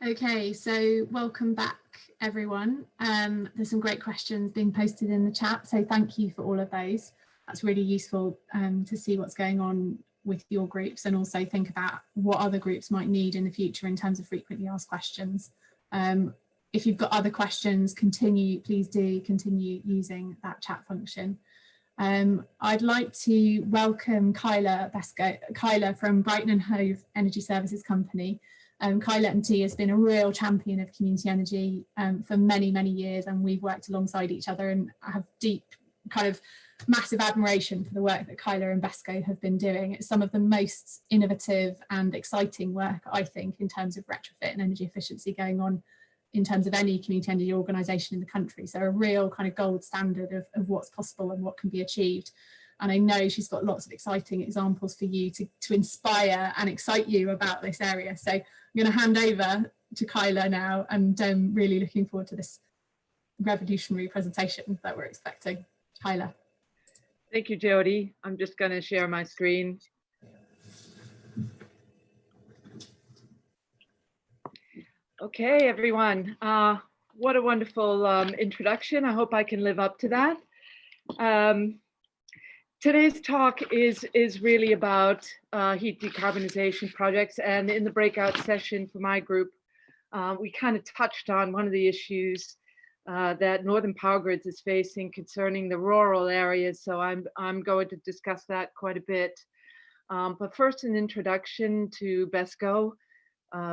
Okay, so welcome back, everyone. There's some great questions being posted in the chat, so thank you for all of those. That's really useful to see what's going on with your groups and also think about what other groups might need in the future in terms of frequently asked questions. If you've got other questions, please do continue using that chat function. I'd like to welcome Kayla Ente, Kayla from Brighton and Hove Energy Services Company. Kayla Ente has been a real champion of community energy for many, many years, and we've worked alongside each other, and I have deep kind of massive admiration for the work that Kayla and BHESCO have been doing. It's some of the most innovative and exciting work, I think, in terms of retrofit and energy efficiency going on in terms of any community energy organisation in the country. So a real kind of gold standard of what's possible and what can be achieved. And I know she's got lots of exciting examples for you to inspire and excite you about this area. So I'm going to hand over to Kayla now, and really looking forward to this revolutionary presentation that we're expecting. Kayla. Thank you, Jody. I'm just going to share my screen. Okay, everyone. What a wonderful introduction. I hope I can live up to that. Today's talk is really about heat decarbonisation projects, and in the breakout session for my group, we kind of touched on one of the issues that Northern Powergrid is facing concerning the rural areas. So I'm going to discuss that quite a bit. But first, an introduction to BHESCO.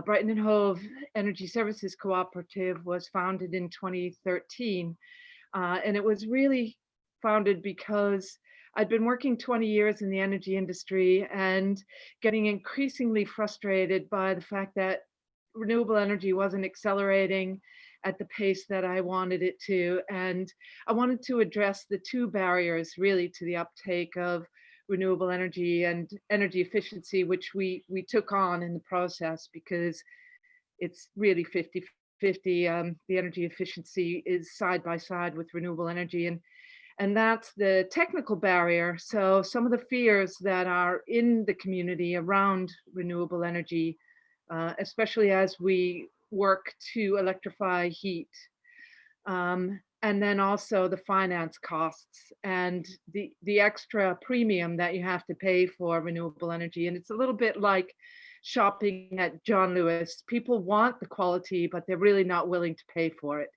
Brighton and Hove Energy Services Cooperative was founded in 2013, and it was really founded because I'd been working 20 years in the energy industry and getting increasingly frustrated by the fact that renewable energy wasn't accelerating at the pace that I wanted it to. And I wanted to address the two barriers really to the uptake of renewable energy and energy efficiency, which we took on in the process, because it's really 50-50. The energy efficiency is side by side with renewable energy, and that's the technical barrier. So some of the fears that are in the community around renewable energy, especially as we work to electrify heat, and then also the finance costs and the extra premium that you have to pay for renewable energy. And it's a little bit like shopping at John Lewis. People want the quality, but they're really not willing to pay for it.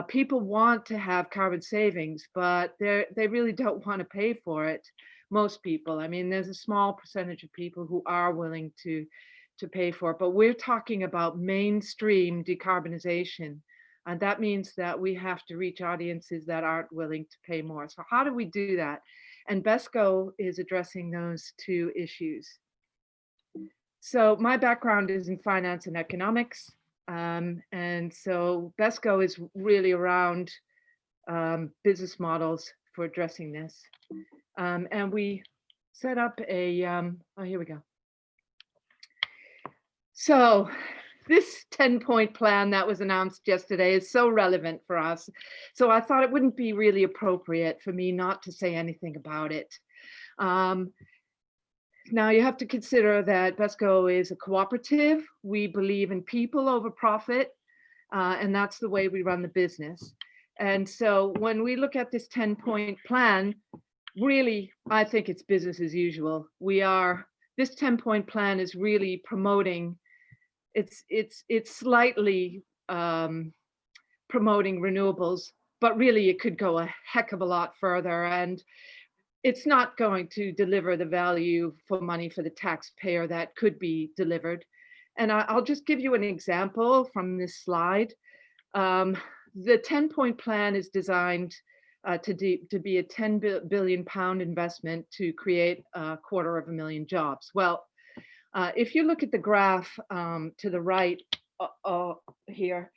People want to have carbon savings, but they really don't want to pay for it. Most people, I mean, there's a small percentage of people who are willing to pay for it, but we're talking about mainstream decarbonization. And that means that we have to reach audiences that aren't willing to pay more. So how do we do that? And BHESCO is addressing those two issues. So my background is in finance and economics. And so BHESCO is really around business models for addressing this. And we set up a, oh, here we go. So this 10-point plan that was announced yesterday is so relevant for us. So I thought it wouldn't be really appropriate for me not to say anything about it. Now you have to consider that BHESCO is a cooperative. We believe in people over profit, and that's the way we run the business. And so when we look at this 10-point plan, really, I think it's business as usual. This 10-point plan is really promoting, it's slightly promoting renewables, but really it could go a heck of a lot further, and it's not going to deliver the value for money for the taxpayer that could be delivered. And I'll just give you an example from this slide. The 10-point plan is designed to be a £10 billion investment to create 250,000 jobs. Well, if you look at the graph to the right here,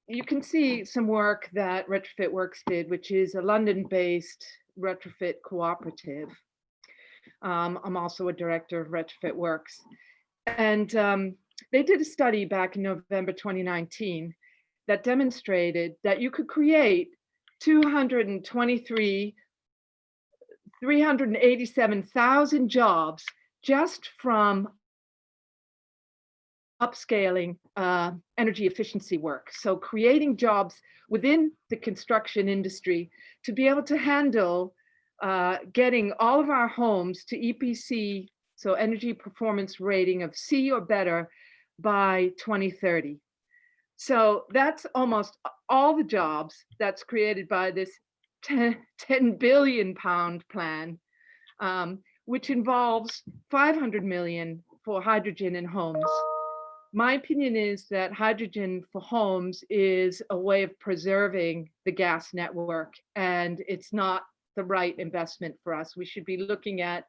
you can see some work that Retrofit Works did, which is a London-based retrofit cooperative. I'm also a director of Retrofit Works. And they did a study back in November 2019 that demonstrated that you could create 387,000 jobs just from upscaling energy efficiency work. So creating jobs within the construction industry to be able to handle getting all of our homes to EPC, so energy performance rating of C or better by 2030. So that's almost all the jobs that's created by this 10 billion pound plan, which involves 500 million for hydrogen in homes. My opinion is that hydrogen for homes is a way of preserving the gas network, and it's not the right investment for us. We should be looking at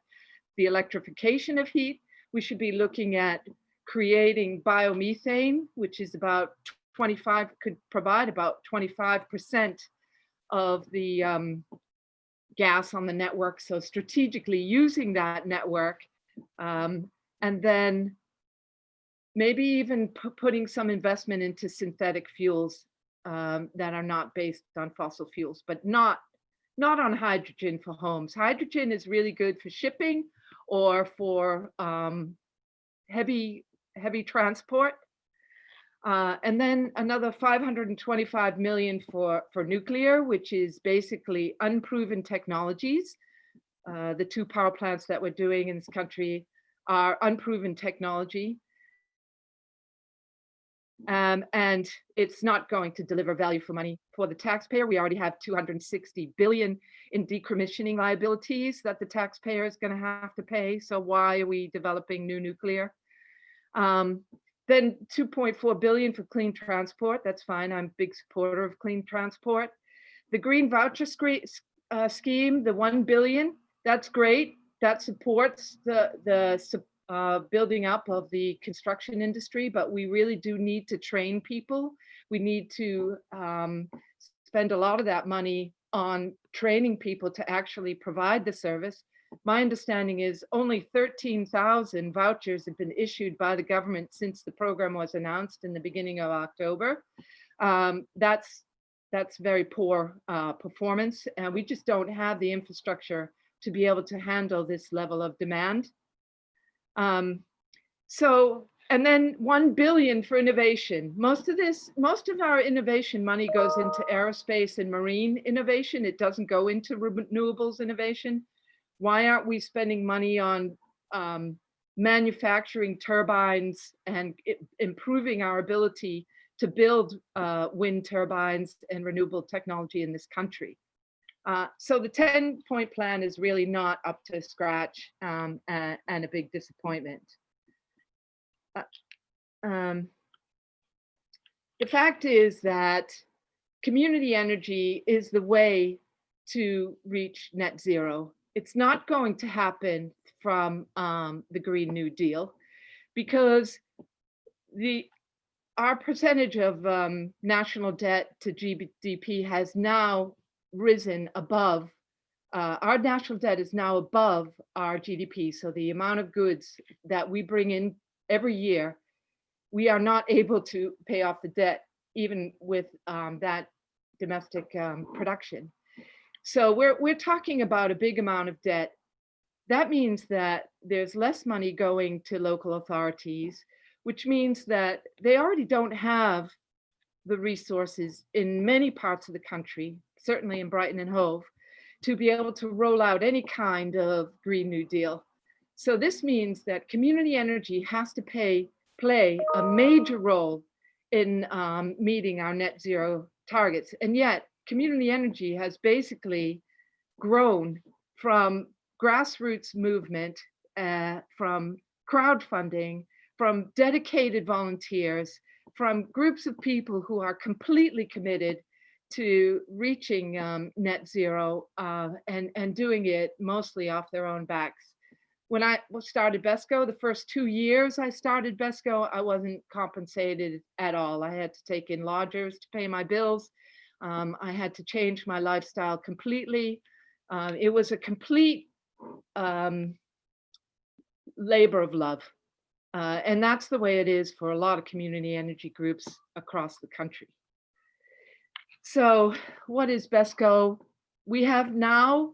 the electrification of heat. We should be looking at creating biomethane, which is about 25, could provide about 25% of the gas on the network. So strategically using that network, and then maybe even putting some investment into synthetic fuels that are not based on fossil fuels, but not on hydrogen for homes. Hydrogen is really good for shipping or for heavy transport. And then another 525 million for nuclear, which is basically unproven technologies. The 2 power plants that we're doing in this country are unproven technology. And it's not going to deliver value for money for the taxpayer. We already have 260 billion in decommissioning liabilities that the taxpayer is going to have to pay. So why are we developing new nuclear? Then 2.4 billion for clean transport. That's fine. I'm a big supporter of clean transport. The green voucher scheme, the 1 billion, that's great. That supports the building up of the construction industry, but we really do need to train people. We need to spend a lot of that money on training people to actually provide the service. My understanding is only 13,000 vouchers have been issued by the government since the program was announced in the beginning of October. That's very poor performance, and we just don't have the infrastructure to be able to handle this level of demand. And then 1 billion for innovation. Most of our innovation money goes into aerospace and marine innovation. It doesn't go into renewables innovation. Why aren't we spending money on manufacturing turbines and improving our ability to build wind turbines and renewable technology in this country? So the 10-point plan is really not up to scratch, and a big disappointment. The fact is that community energy is the way to reach net zero. It's not going to happen from the Green New Deal, because our percentage of national debt to GDP has now risen above, our national debt is now above our GDP. So the amount of goods that we bring in every year, we are not able to pay off the debt, even with that domestic production. So we're talking about a big amount of debt. That means that there's less money going to local authorities, which means that they already don't have the resources in many parts of the country, certainly in Brighton and Hove, to be able to roll out any kind of Green New Deal. So this means that community energy has to play a major role in meeting our net zero targets. And yet community energy has basically grown from grassroots movement, from crowdfunding, from dedicated volunteers, from groups of people who are completely committed to reaching net zero, and doing it mostly off their own backs. When I started BHESCO, the first 2 years I started BHESCO, I wasn't compensated at all. I had to take in lodgers to pay my bills. I had to change my lifestyle completely. It was a complete labor of love. And that's the way it is for a lot of community energy groups across the country. So what is BHESCO? We have now,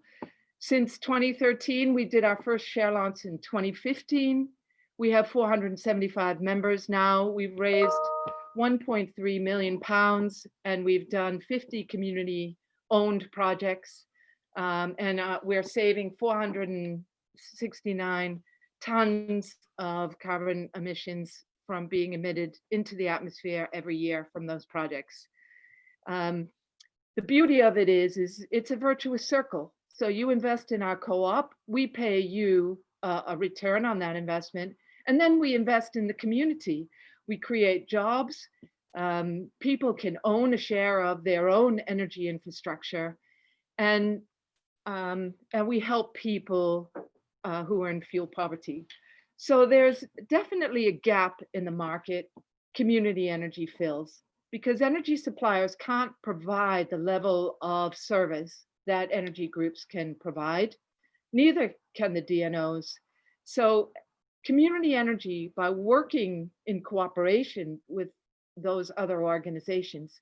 since 2013, we did our first share launch in 2015. We have 475 members now. We've raised 1.3 million pounds, and we've done 50 community-owned projects. We're saving 469 tons of carbon emissions from being emitted into the atmosphere every year from those projects. The beauty of it is it's a virtuous circle. So you invest in our co-op, we pay you a return on that investment, and then we invest in the community. We create jobs. People can own a share of their own energy infrastructure, and we help people who are in fuel poverty. So there's definitely a gap in the market community energy fills, because energy suppliers can't provide the level of service that energy groups can provide. Neither can the DNOs. So community energy, by working in cooperation with those other organizations,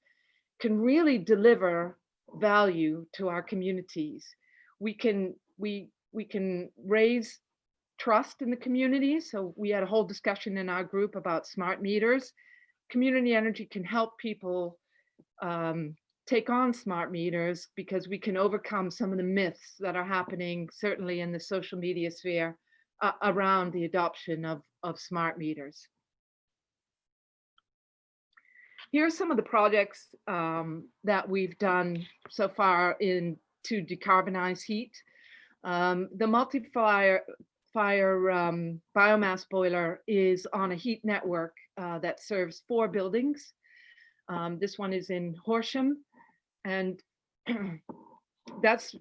can really deliver value to our communities. We can raise trust in the community. So we had a whole discussion in our group about smart meters. Community energy can help people take on smart meters, because we can overcome some of the myths that are happening, certainly in the social media sphere, around the adoption of smart meters. Here are some of the projects that we've done so far to decarbonize heat. The multi-fire biomass boiler is on a heat network that serves 4 buildings. This one is in Horsham, and that's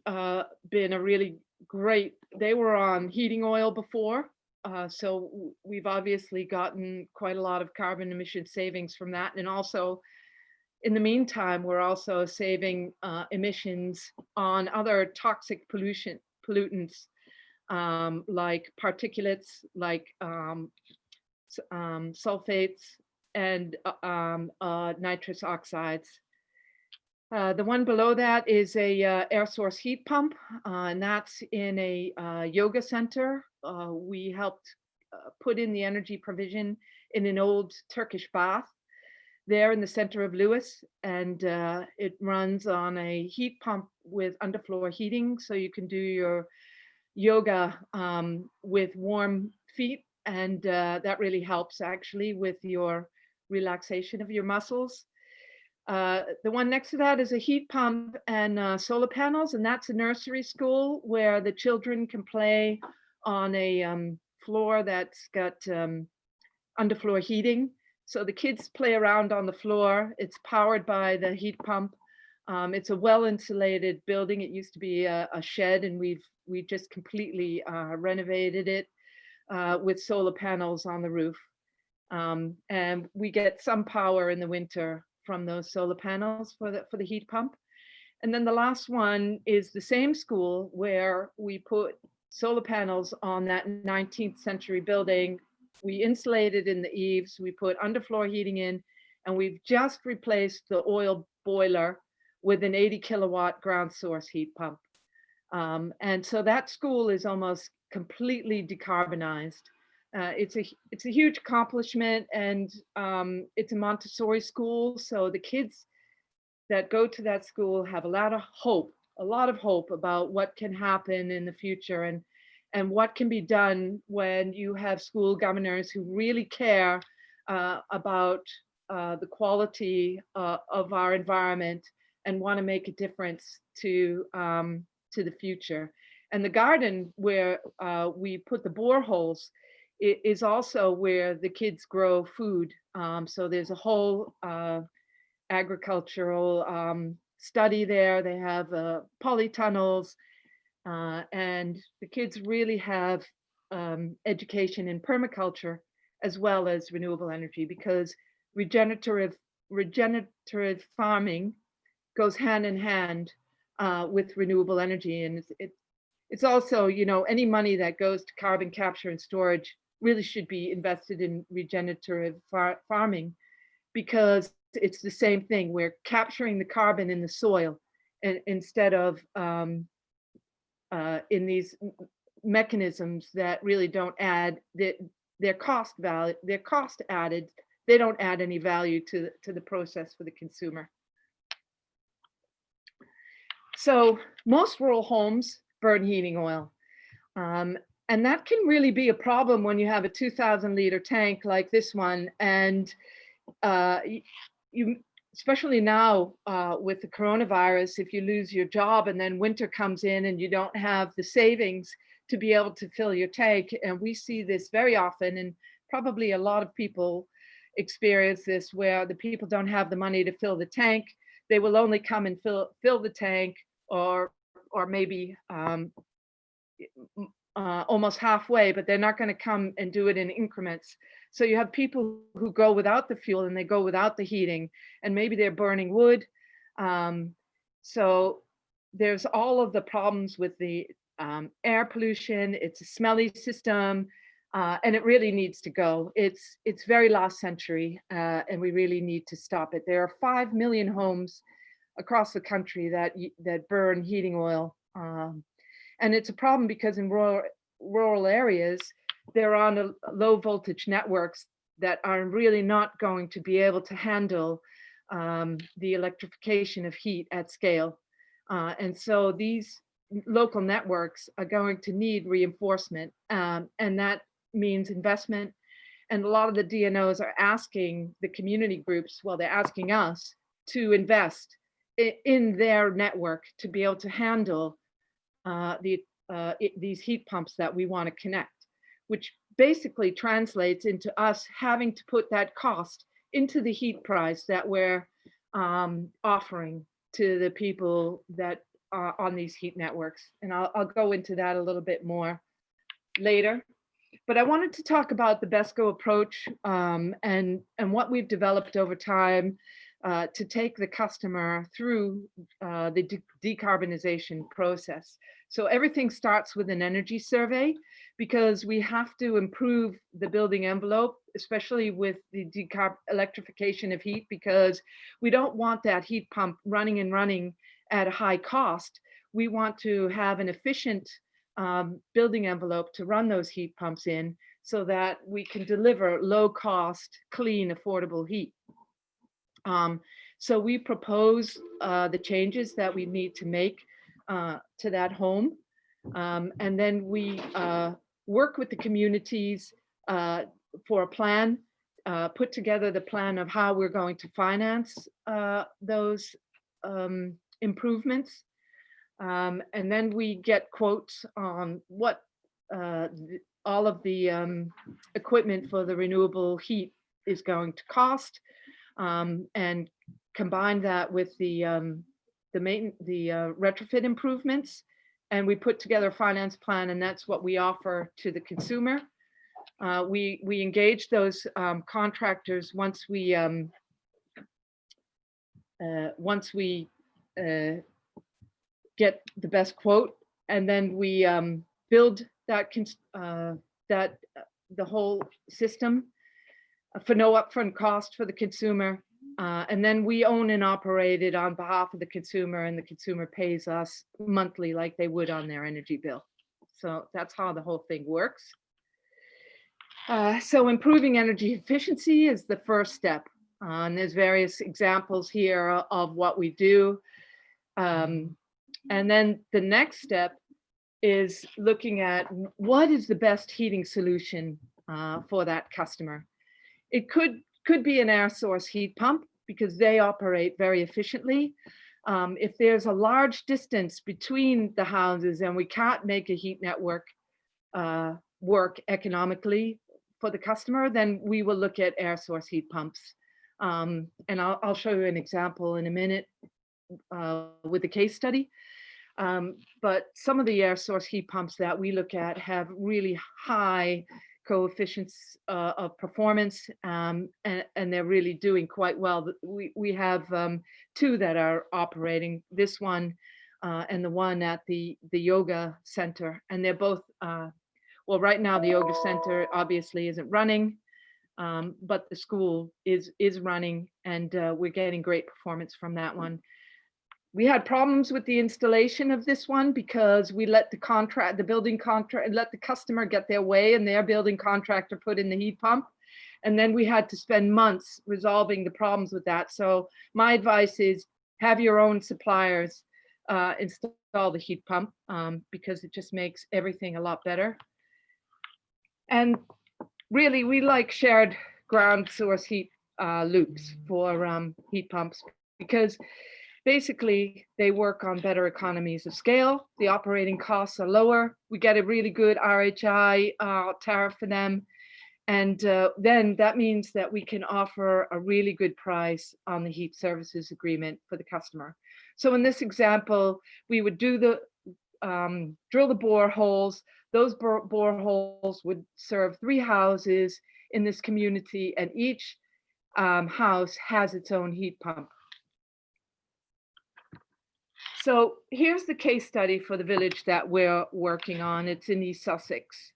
been a really great, they were on heating oil before, so we've obviously gotten quite a lot of carbon emission savings from that. And also, in the meantime, we're also saving emissions on other toxic pollutants, like particulates, like sulfates and nitrous oxides. The one below that is a air source heat pump, and that's in a yoga center. We helped put in the energy provision in an old Turkish bath there in the center of Lewis, and it runs on a heat pump with underfloor heating, so you can do your yoga with warm feet, and that really helps actually with your relaxation of your muscles. The one next to that is a heat pump and solar panels, and that's a nursery school where the children can play on a floor that's got underfloor heating. So the kids play around on the floor. It's powered by the heat pump. It's a well-insulated building. It used to be a shed, and we just completely renovated it with solar panels on the roof. And we get some power in the winter from those solar panels for the heat pump. And then the last one is the same school where we put solar panels on that 19th century building. We insulated in the eaves, we put underfloor heating in, and we've just replaced the oil boiler with an 80 kilowatt ground source heat pump. And so that school is almost completely decarbonized. It's a huge accomplishment, and it's a Montessori school. So the kids that go to that school have a lot of hope about what can happen in the future, and what can be done when you have school governors who really care about the quality of our environment and want to make a difference to the future. And the garden where we put the boreholes is also where the kids grow food. So there's a whole agricultural study there. They have polytunnels, and the kids really have education in permaculture as well as renewable energy, because regenerative farming goes hand in hand with renewable energy. And it's also, you know, any money that goes to carbon capture and storage really should be invested in regenerative farming, because it's the same thing. We're capturing the carbon in the soil, and instead of in these mechanisms that really don't add, that their cost added, they don't add any value to the process for the consumer. So most rural homes burn heating oil. And that can really be a problem when you have a 2,000 liter tank like this one. And you, especially now with the coronavirus, if you lose your job and then winter comes in and you don't have the savings to be able to fill your tank. And we see this very often, and probably a lot of people experience this, where the people don't have the money to fill the tank. They will only come and fill the tank, or maybe almost halfway, but they're not going to come and do it in increments. So you have people who go without the fuel and they go without the heating, and maybe they're burning wood. So there's all of the problems with the air pollution. It's a smelly system, and it really needs to go. It's very last century, and we really need to stop it. There are 5 million homes across the country that burn heating oil. And it's a problem because in rural areas, they're on low voltage networks that are really not going to be able to handle the electrification of heat at scale. And so these local networks are going to need reinforcement, and that means investment. And a lot of the DNOs are asking the community groups, well, they're asking us to invest in their network to be able to handle these heat pumps that we want to connect, which basically translates into us having to put that cost into the heat price that we're offering to the people that are on these heat networks. And I'll go into that a little bit more later. But I wanted to talk about the BHESCO approach and what we've developed over time to take the customer through the decarbonization process. So everything starts with an energy survey, because we have to improve the building envelope, especially with the electrification of heat, because we don't want that heat pump running and running at a high cost. We want to have an efficient building envelope to run those heat pumps in, so that we can deliver low cost, clean, affordable heat. So we propose the changes that we need to make to that home. And then we work with the communities for a plan, put together the plan of how we're going to finance those improvements. And then we get quotes on what all of the equipment for the renewable heat is going to cost, and combine that with the retrofit improvements, and we put together a finance plan, and that's what we offer to the consumer. We engage those contractors once we get the best quote, and then we build that the whole system for no upfront cost for the consumer. And then we own and operate it on behalf of the consumer, and the consumer pays us monthly like they would on their energy bill. So that's how the whole thing works. So improving energy efficiency is the first step. And there's various examples here of what we do. And then the next step is looking at what is the best heating solution for that customer. It could be an air source heat pump, because they operate very efficiently. If there's a large distance between the houses and we can't make a heat network work economically for the customer, then we will look at air source heat pumps. And I'll show you an example in a minute with the case study. But some of the air source heat pumps that we look at have really high coefficients of performance, and they're really doing quite well. We have two that are operating, this one and the one at the yoga center, and they're both, well, right now the yoga center obviously isn't running, but the school is running, and we're getting great performance from that one. We had problems with the installation of this one because we let the customer get their way, and their building contractor put in the heat pump. And then we had to spend months resolving the problems with that. So my advice is have your own suppliers install the heat pump because it just makes everything a lot better. And really, we like shared ground source heat loops for heat pumps because basically they work on better economies of scale. The operating costs are lower. We get a really good RHI tariff for them. And then that means that we can offer a really good price on the heat services agreement for the customer. So in this example, we would do the drill the boreholes. Those boreholes would serve 3 houses in this community, and each house has its own heat pump. So here's the case study for the village that we're working on. It's in East Sussex.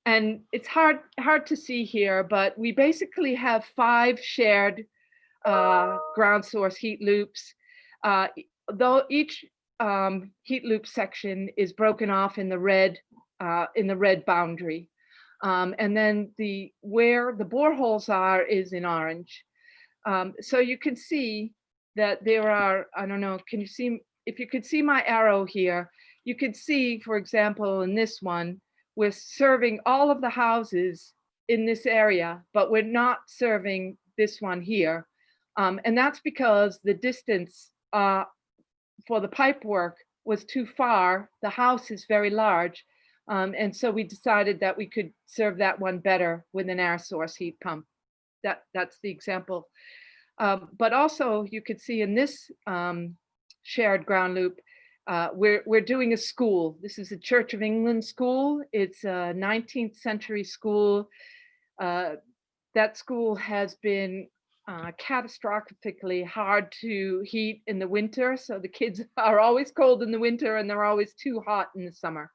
And it's hard to see here, but we basically have 5 shared ground source heat loops. Though each heat loop section is broken off in the red boundary, and then where the boreholes are is in orange. So you can see that there are, I don't know, can you see, if you could see my arrow here, you could see, for example, in this one, we're serving all of the houses in this area, but we're not serving this one here. And that's because the distance for the pipe work was too far. The house is very large. And so we decided that we could serve that one better with an air source heat pump. That's the example. But also you could see in this shared ground loop, we're doing a school. This is a Church of England school. It's a 19th century school. That school has been catastrophically hard to heat in the winter. So the kids are always cold in the winter and they're always too hot in the summer.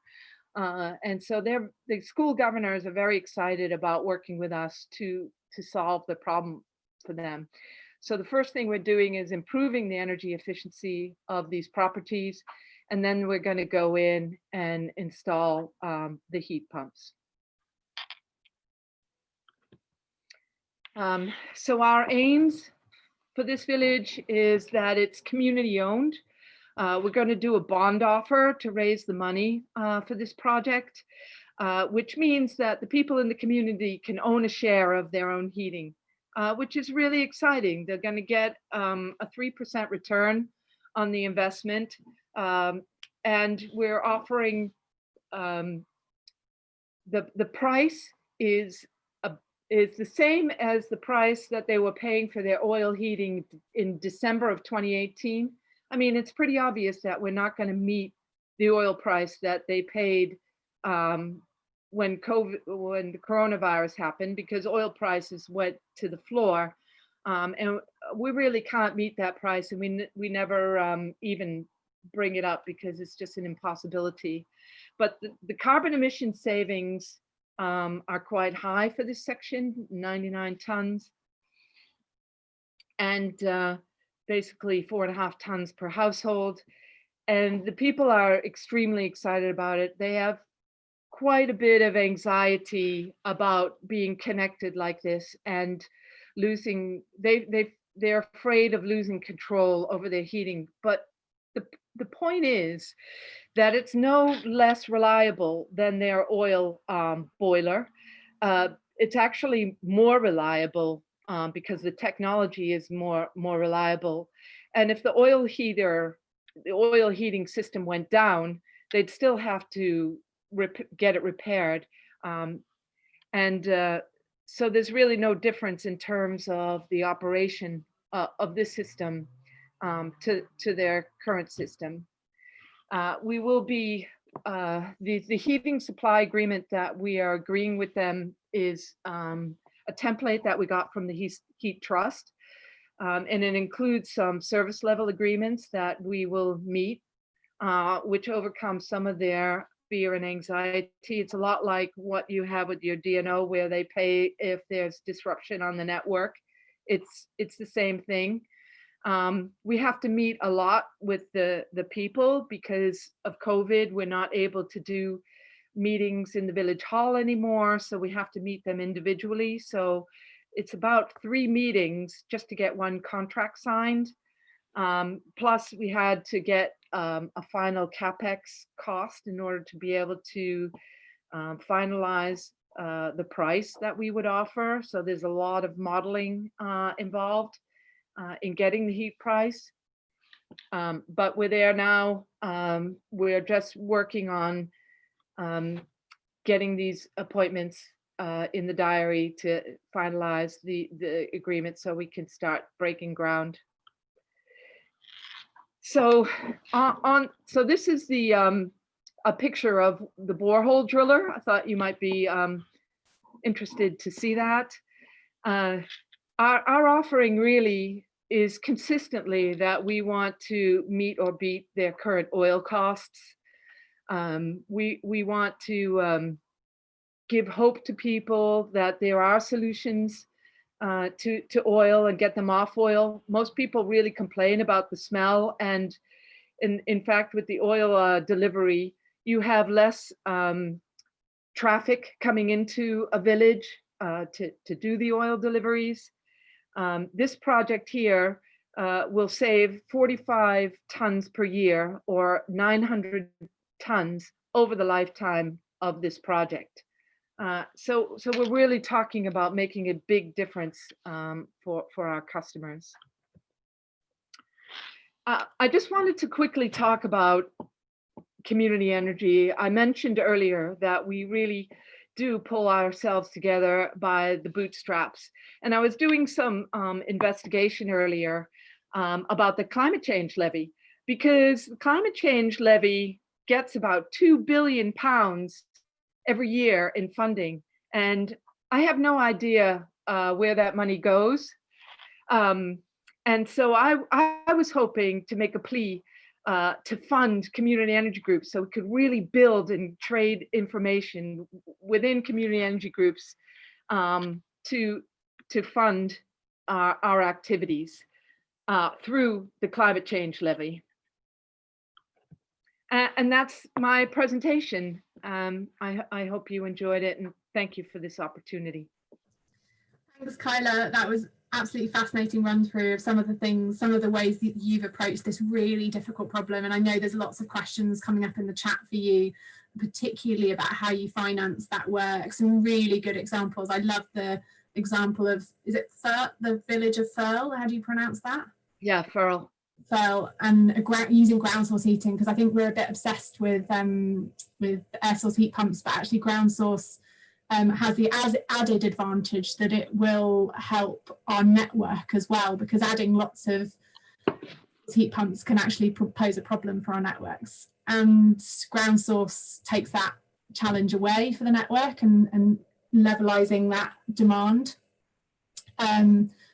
And so the school governors are very excited about working with us to solve the problem for them. So the first thing we're doing is improving the energy efficiency of these properties. And then we're going to go in and install the heat pumps. So our aims for this village is that it's community owned. We're going to do a bond offer to raise the money for this project, which means that the people in the community can own a share of their own heating. Which is really exciting. They're going to get a 3% return on the investment. And we're offering, the price is the same as the price that they were paying for their oil heating in December of 2018. I mean, it's pretty obvious that we're not going to meet the oil price that they paid when the coronavirus happened, because oil prices went to the floor, and we really can't meet that price, and we never even bring it up because it's just an impossibility. But the carbon emission savings are quite high for this section, 99 tons, and basically 4.5 tons per household. And the people are extremely excited about it. They have quite a bit of anxiety about being connected like this and losing, they're afraid of losing control over their heating. But the point is that it's no less reliable than their oil boiler. It's actually more reliable because the technology is more reliable. And if the oil heating system went down, they'd still have to get it repaired. So there's really no difference in terms of the operation of this system to their current system. We will be, the heating supply agreement that we are agreeing with them is a template that we got from the Heat Trust. And it includes some service level agreements that we will meet, which overcome some of their fear and anxiety. It's a lot like what you have with your DNO, where they pay if there's disruption on the network. It's the same thing. We have to meet a lot with the people because of COVID. We're not able to do meetings in the village hall anymore, so we have to meet them individually. So it's about 3 meetings just to get one contract signed. Plus we had to get a final CapEx cost in order to be able to finalize the price that we would offer. So there's a lot of modeling involved in getting the heat price. But we're there now. We're just working on getting these appointments in the diary to finalize the agreement so we can start breaking ground. So so this is the a picture of the borehole driller. I thought you might be interested to see that. Our offering really is consistently that we want to meet or beat their current oil costs. We want to give hope to people that there are solutions to oil and get them off oil. Most people really complain about the smell, and in fact, with the oil delivery, you have less traffic coming into a village to do the oil deliveries. This project here will save 45 tons per year, or 900 tons over the lifetime of this project. So we're really talking about making a big difference for our customers. I just wanted to quickly talk about community energy. I mentioned earlier that we really do pull ourselves together by the bootstraps. And I was doing some investigation earlier about the climate change levy, because the climate change levy gets about £2 billion every year in funding. And I have no idea where that money goes. And so I was hoping to make a plea to fund community energy groups so we could really build and trade information within community energy groups to fund our activities through the climate change levy. And that's my presentation. I hope you enjoyed it, and thank you for this opportunity. Thanks, Kayla. That was absolutely fascinating run through of some of the things, some of the ways that you've approached this really difficult problem. And I know there's lots of questions coming up in the chat for you, particularly about how you finance that work. Some really good examples. I love the example of, is it Firle, the village of Firle? How do you pronounce that? Yeah, Firle. Firle, and using ground source heating, because I think we're a bit obsessed with air source heat pumps, but actually ground source has the added advantage that it will help our network as well, because adding lots of heat pumps can actually pose a problem for our networks. And ground source takes that challenge away for the network and levelizing that demand.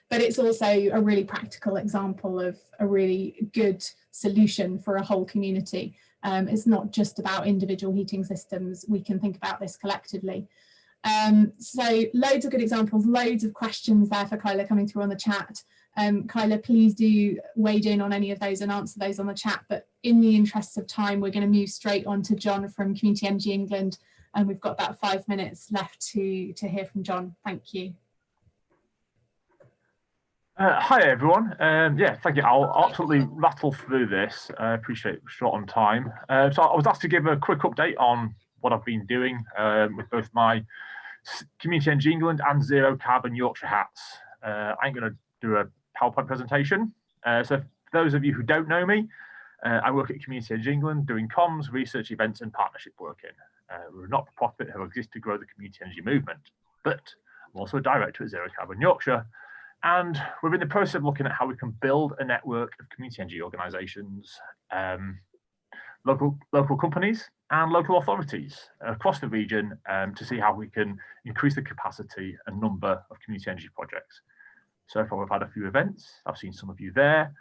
But it's also a really practical example of a really good solution for a whole community. It's not just about individual heating systems. We can think about this collectively. So loads of good examples, loads of questions there for Kayla coming through on the chat. Kayla, please do wade in on any of those and answer those on the chat. But in the interests of time, we're going to move straight on to John from Community Energy England. And we've got about 5 minutes left to hear from John. Thank you. Hi everyone. Yeah, thank you. I'll absolutely rattle through this. I appreciate it, short on time. So I was asked to give a quick update on what I've been doing with both my Community Energy England and Zero Carbon Yorkshire hats. I'm going to do a PowerPoint presentation. So for those of you who don't know me, I work at Community Energy England doing comms, research, events and partnership working. We're a not-for-profit who exists to grow the community energy movement, but I'm also a director at Zero Carbon Yorkshire. And we're in the process of looking at how we can build a network of community energy organisations, local companies and local authorities across the region to see how we can increase the capacity and number of community energy projects. So far we've had a few events. I've seen some of you there.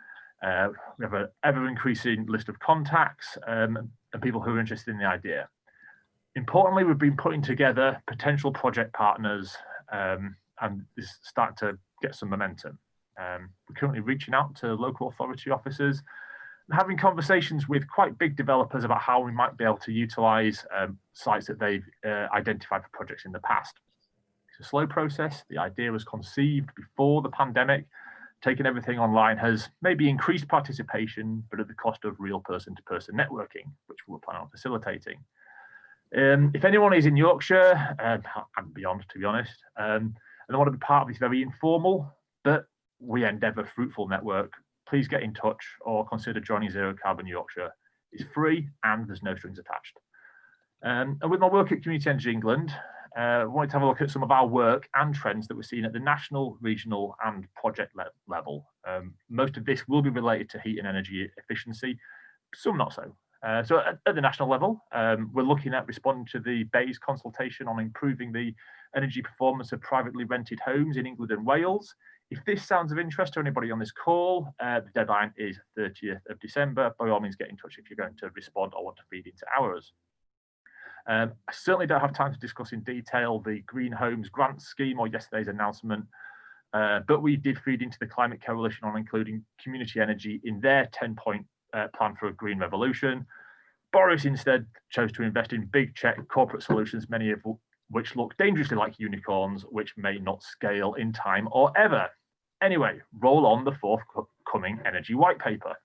We have an ever-increasing list of contacts and people who are interested in the idea. Importantly, we've been putting together potential project partners and this is starting to get some momentum. We're currently reaching out to local authority officers and having conversations with quite big developers about how we might be able to utilise sites that they've identified for projects in the past. It's a slow process. The idea was conceived before the pandemic. Taking everything online has maybe increased participation, but at the cost of real person-to-person networking, which we're planning on facilitating. If anyone is in Yorkshire and beyond, to be honest, and they want to be part of this very informal, but we endeavour fruitful network, please get in touch or consider joining Zero Carbon Yorkshire. It's free and there's no strings attached. And with my work at Community Energy England, I wanted to have a look at some of our work and trends that we're seeing at the national, regional and project level. Most of this will be related to heat and energy efficiency, some not so. So at the national level, we're looking at responding to the BEHS consultation on improving the energy performance of privately rented homes in England and Wales. If this sounds of interest to anybody on this call, the deadline is 30th of December. By all means, get in touch if you're going to respond or want to feed into ours. I certainly don't have time to discuss in detail the Green Homes Grant Scheme or yesterday's announcement, but we did feed into the Climate Coalition on including community energy in their 10-point plan for a green revolution. Boris instead chose to invest in big check corporate solutions, many of which look dangerously like unicorns, which may not scale in time or ever. Anyway, roll on the forthcoming energy white paper.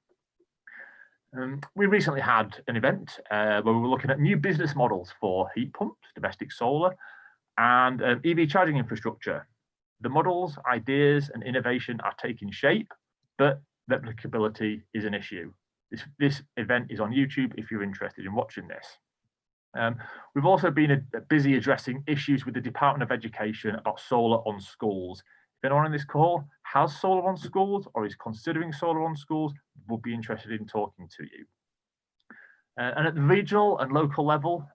We recently had an event where we were looking at new business models for heat pumps, domestic solar, and EV charging infrastructure. The models, ideas, and innovation are taking shape, but replicability is an issue. This event is on YouTube if you're interested in watching this. We've also been busy addressing issues with the Department of Education about solar on schools. If anyone on this call has solar on schools or is considering solar on schools, we'll be interested in talking to you. And at the regional and local level,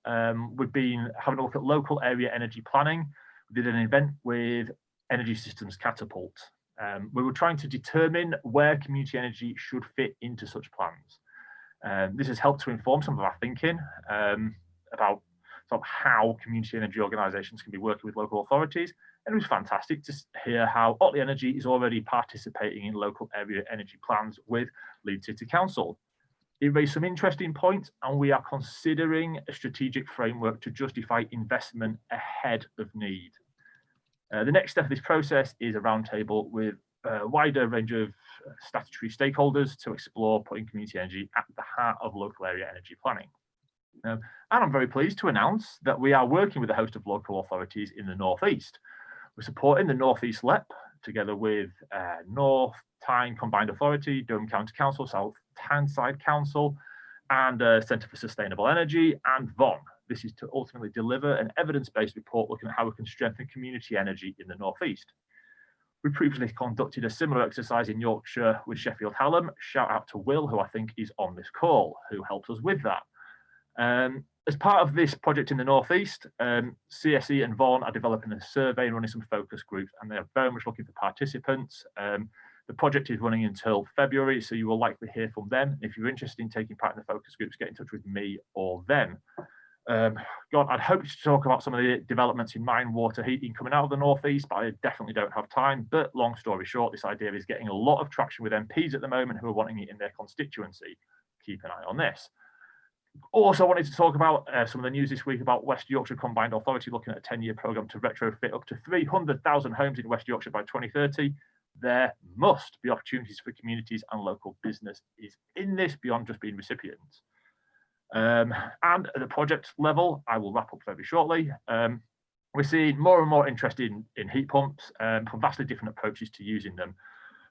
we've been having a look at local area energy planning. We did an event with Energy Systems Catapult. We were trying to determine where community energy should fit into such plans. This has helped to inform some of our thinking about sort of how community energy organisations can be working with local authorities. And it was fantastic to hear how Otley Energy is already participating in local area energy plans with Leeds City Council. It raised some interesting points, and we are considering a strategic framework to justify investment ahead of need. The next step of this process is a roundtable with a wider range of statutory stakeholders to explore putting community energy at the heart of local area energy planning. And I'm very pleased to announce that we are working with a host of local authorities in the North East. We're supporting the North East LEP together with North Tyne Combined Authority, Durham County Council, South Tyneside Council, and Centre for Sustainable Energy, and VON. This is to ultimately deliver an evidence-based report looking at how we can strengthen community energy in the North East. We previously conducted a similar exercise in Yorkshire with Sheffield Hallam. Shout out to Will, who I think is on this call, who helped us with that. As part of this project in the North East, CSE and Vaughan are developing a survey and running some focus groups, and they are very much looking for participants. The project is running until February, so you will likely hear from them. If you're interested in taking part in the focus groups, get in touch with me or them. God, I'd hoped to talk about some of the developments in mine water heating coming out of the North East, but I definitely don't have time. But long story short, this idea is getting a lot of traction with MPs at the moment who are wanting it in their constituency. Keep an eye on this. Also wanted to talk about some of the news this week about West Yorkshire Combined Authority looking at a 10-year programme to retrofit up to 300,000 homes in West Yorkshire by 2030. There must be opportunities for communities and local business is in this beyond just being recipients. And at the project level, I will wrap up very shortly. We're seeing more and more interest in heat pumps from vastly different approaches to using them,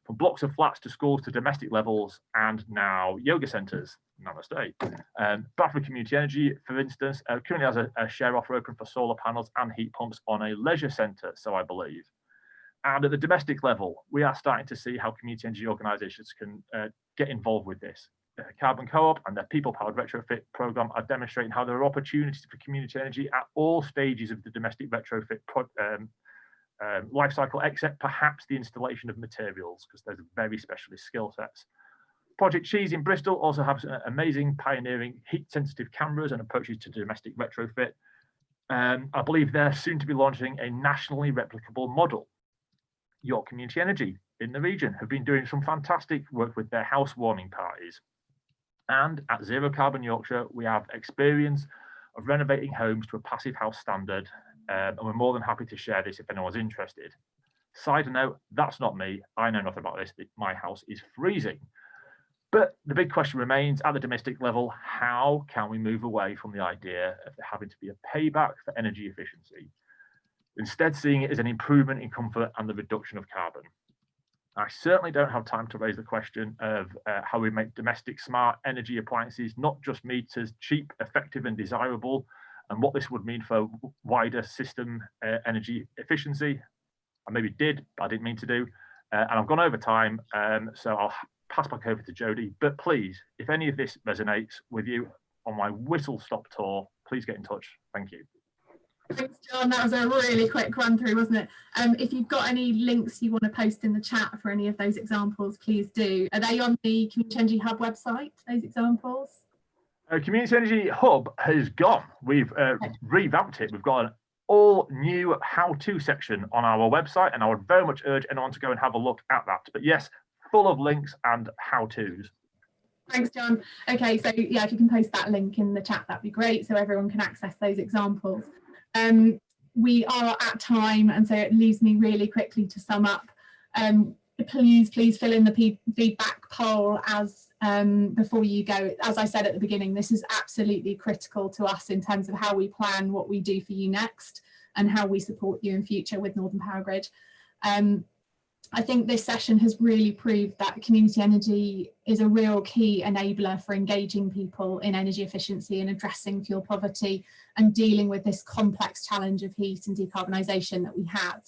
from blocks of flats to schools to domestic levels, and now yoga centres. Namaste. Bradford Community Energy, for instance, currently has a share offer open for solar panels and heat pumps on a leisure centre, so I believe. And at the domestic level, we are starting to see how community energy organisations can get involved with this. Carbon Co-op and their people-powered retrofit programme are demonstrating how there are opportunities for community energy at all stages of the domestic retrofit life cycle, except perhaps the installation of materials, because there's very specialist skill sets. Project Cheese in Bristol also has amazing pioneering heat-sensitive cameras and approaches to domestic retrofit. I believe they're soon to be launching a nationally replicable model. York Community Energy in the region have been doing some fantastic work with their housewarming parties. And at Zero Carbon Yorkshire, we have experience of renovating homes to a passive house standard, and we're more than happy to share this if anyone's interested. Side note, that's not me. I know nothing about this. My house is freezing. But the big question remains at the domestic level, how can we move away from the idea of there having to be a payback for energy efficiency, instead seeing it as an improvement in comfort and the reduction of carbon? I certainly don't have time to raise the question of how we make domestic smart energy appliances, not just meters, cheap, effective and desirable, and what this would mean for wider system energy efficiency. I maybe did, but I didn't mean to do. And I've gone over time, so I'll pass back over to Jodie. But please, if any of this resonates with you on my whistle stop tour, please get in touch. Thank you. Thanks, John. That was a really quick run through, wasn't it? If you've got any links you want to post in the chat for any of those examples, please do. Are they on the Community Energy Hub website, those examples? Community Energy Hub has gone. We've revamped it. We've got an all new how-to section on our website, and I would very much urge anyone to go and have a look at that. But yes, full of links and how-tos. Thanks, John. Okay, so yeah, if you can post that link in the chat, that'd be great, so everyone can access those examples. We are at time, and so it leaves me really quickly to sum up. Please fill in the feedback poll as before you go. As I said at the beginning, this is absolutely critical to us in terms of how we plan what we do for you next and how we support you in future with Northern Powergrid. I think this session has really proved that community energy is a real key enabler for engaging people in energy efficiency and addressing fuel poverty and dealing with this complex challenge of heat and decarbonisation that we have.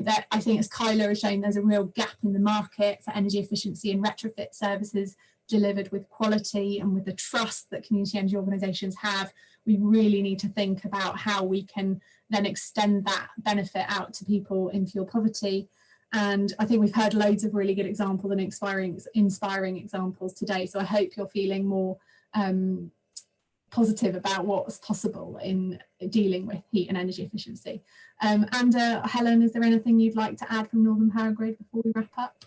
That I think, as Kayla has shown, there's a real gap in the market for energy efficiency and retrofit services delivered with quality and with the trust that community energy organisations have. We really need to think about how we can then extend that benefit out to people in fuel poverty. And I think we've heard loads of really good examples and inspiring examples today. So I hope you're feeling more positive about what's possible in dealing with heat and energy efficiency. And Helen, is there anything you'd like to add from Northern Powergrid before we wrap up?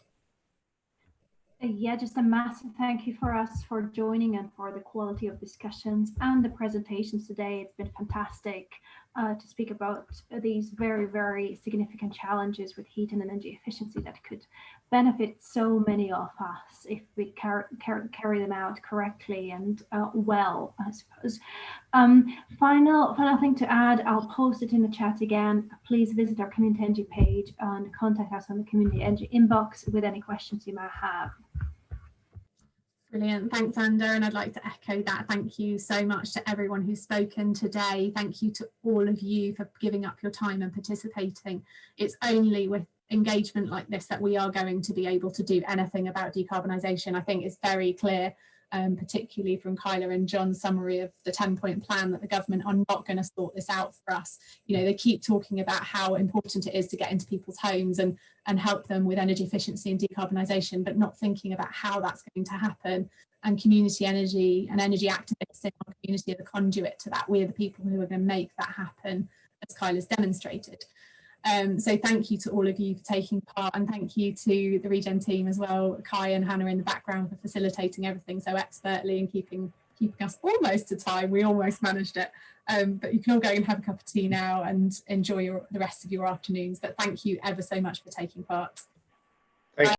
Yeah, just a massive thank you for us for joining and for the quality of discussions and the presentations today. It's been fantastic to speak about these very, very significant challenges with heat and energy efficiency that could benefit so many of us if we carry them out correctly and well, I suppose. Final thing to add, I'll post it in the chat again. Please visit our community energy page and contact us on the community energy inbox with any questions you might have. Brilliant. Thanks, Ander. And I'd like to echo that. Thank you so much to everyone who's spoken today. Thank you to all of you for giving up your time and participating. It's only with engagement like this that we are going to be able to do anything about decarbonisation. I think it's very clear, particularly from Kayla and John's summary of the 10-point plan, that the government are not going to sort this out for us. You know, they keep talking about how important it is to get into people's homes and help them with energy efficiency and decarbonisation, but not thinking about how that's going to happen. And community energy and energy activists in our community are the conduit to that. We're the people who are going to make that happen, as Kyla's demonstrated. So thank you to all of you for taking part, and thank you to the Regen team as well, Kai and Hannah in the background, for facilitating everything so expertly and keeping us almost to time. We almost managed it, but you can all go and have a cup of tea now and enjoy the rest of your afternoons. But thank you ever so much for taking part.